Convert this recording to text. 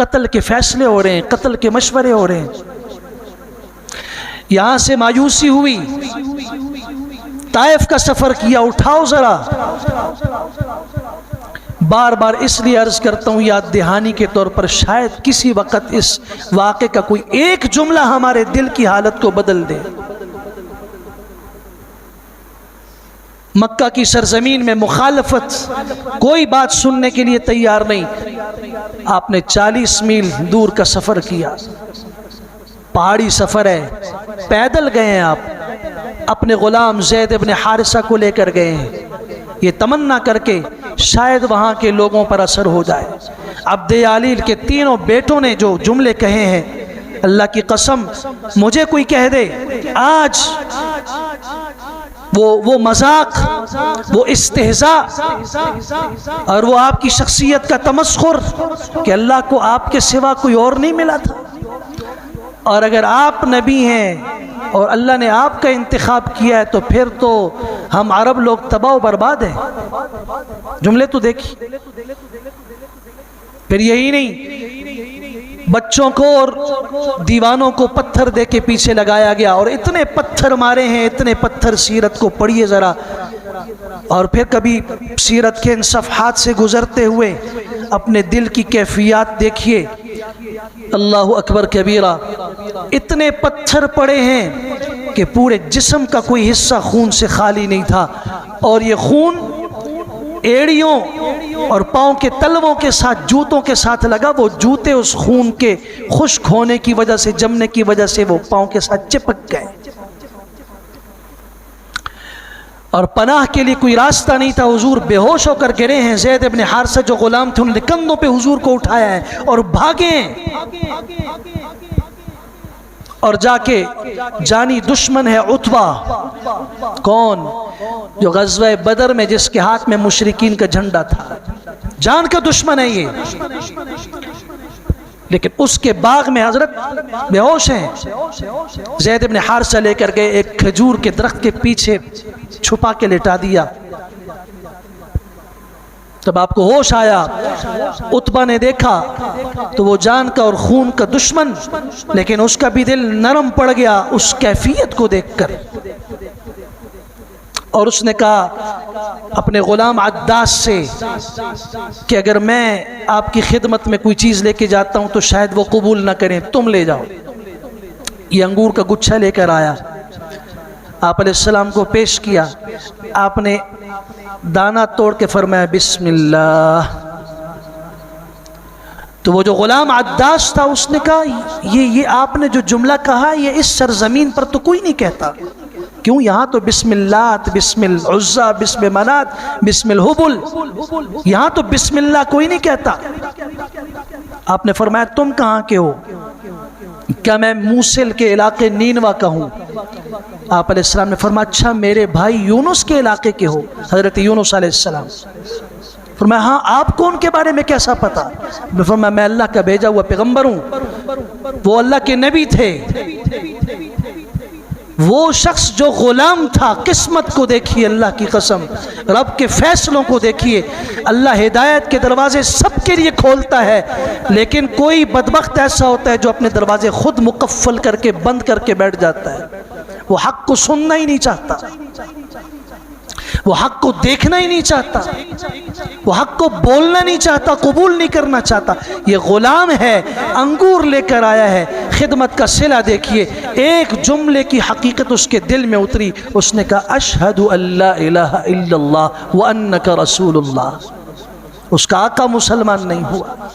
कत्ल के फैसले हो रहे हैं, कत्ल के मशवरे हो रहे हैं। यहां से मायूसी हुई, ताइफ का सफर किया। उठाओ जरा, बार बार इसलिए अर्ज करता हूं याद दहानी के तौर पर, शायद किसी वक्त इस वाक़े का कोई एक जुमला हमारे दिल की हालत को बदल दे। मक्का की सरजमीन में मुखालफत, कोई बात सुनने के लिए तैयार नहीं। आपने 40 मील दूर का सफर किया, पहाड़ी सफर है, पैदल गए हैं आप, अपने गुलाम ज़ैद इब्न हारिसा को लेकर गए हैं, ये तमन्ना करके शायद वहाँ के लोगों पर असर हो जाए। अब्द यालील के तीनों बेटों ने जो जुमले कहे हैं, अल्लाह की कसम मुझे कोई कह दे आज वो मजाक, वो इस्तेहज़ा और वो आपकी शख्सियत का तमस्खुर कि अल्लाह को आपके सिवा कोई और नहीं मिला था, और अगर आप नबी हैं और अल्लाह ने आपका इंतखाब किया है तो फिर तो हम अरब लोग तबाह बर्बाद हैं। जुमले तो देखिए। फिर यही नहीं, बच्चों को और दीवानों को पत्थर दे के पीछे लगाया गया, और इतने पत्थर मारे हैं, इतने पत्थर। सीरत को पढ़िए ज़रा, और फिर कभी सीरत के इन सफ़हात से गुज़रते हुए अपने दिल की कैफियत देखिए। अल्लाहु अकबर कबीरा। इतने पत्थर पड़े हैं कि पूरे जिस्म का कोई हिस्सा खून से खाली नहीं था, और ये खून एड़ियों और पाँव के तलवों के साथ, जूतों के साथ लगा। वो जूते उस खून के खुश्क होने की वजह से, जमने की वजह से वो पाँव के साथ चिपक गए, और पनाह के लिए कोई रास्ता नहीं था। हुजूर बेहोश होकर गिरे हैं। ज़ैद इब्न हारिसा जो गुलाम थे, उन्होंने कंधों पे हुजूर को उठाया है और भागे, और जाके जानी दुश्मन है उतबा। कौन? जो ग़ज़वा बदर में जिसके हाथ में मुशरिकीन का झंडा था, जान का दुश्मन है ये। लेकिन उसके बाग में हजरत बेहोश हैं। ज़ैद इब्न हारिसा लेकर गए, एक खजूर के दरख्त के पीछे छुपा के लेटा दिया। तब आपको होश आया, उतबा ने देखा तो वो जान का और खून का दुश्मन, लेकिन उसका भी दिल नरम पड़ गया उस कैफियत को देखकर, और उसने कहा अपने गुलाम अद्दास से कि अगर मैं आपकी खिदमत में कोई चीज़ लेके जाता हूँ तो शायद वो कबूल ना करें, तुम ले जाओ। ये अंगूर का गुच्छा लेकर आया, आप अलैहिस्सलाम को पेश किया। आपने दाना तोड़ के फरमाया बिस्मिल्लाह। तो वो जो गुलाम अद्दास था उसने कहा ये आपने जो जुमला कहा ये इस सरजमीन पर तो कोई नहीं कहता। क्यों? यहाँ तो बिस्मिल्लात, बिस्मिल उज़्ज़ा, बिस्मिल मनात, बिस्मिल हुबुल, यहाँ तो बिस्मिल्लाह कोई नहीं कहता। आपने फरमाया तुम कहाँ के हो? क्या मैं मूसल के इलाके नीनवा का हूँ? आप अलैहिस्सलाम ने फरमाया अच्छा मेरे भाई यूनुस के इलाके के हो, हज़रत यूनुस अलैहिस्सलाम। फरमाया हाँ, आपको उनके बारे में कैसा पता? फरमाया मैं अल्लाह का भेजा हुआ पैगम्बर हूँ, वो अल्लाह के नबी थे। वो शख्स जो गुलाम था, किस्मत को देखिए, अल्लाह की कसम, रब के फैसलों को देखिए। अल्लाह हिदायत के दरवाजे सबके लिए खोलता है, लेकिन कोई बदबख्त ऐसा होता है जो अपने दरवाजे खुद मुकफ्फल करके बंद करके बैठ जाता है। वो हक को सुनना ही नहीं चाहता, वो हक को देखना ही नहीं चाहता, वो हक को बोलना नहीं चाहता, कबूल नहीं करना चाहता। ये गुलाम है, अंगूर लेकर आया है, खिदमत का सिला देखिए। एक जुमले की हकीकत उसके दिल में उतरी, उसने कहा अशहदु अल्ला इलाहा इल्लल्लाह व अन्नका रसूलुल्लाह। उसका आका मुसलमान नहीं हुआ।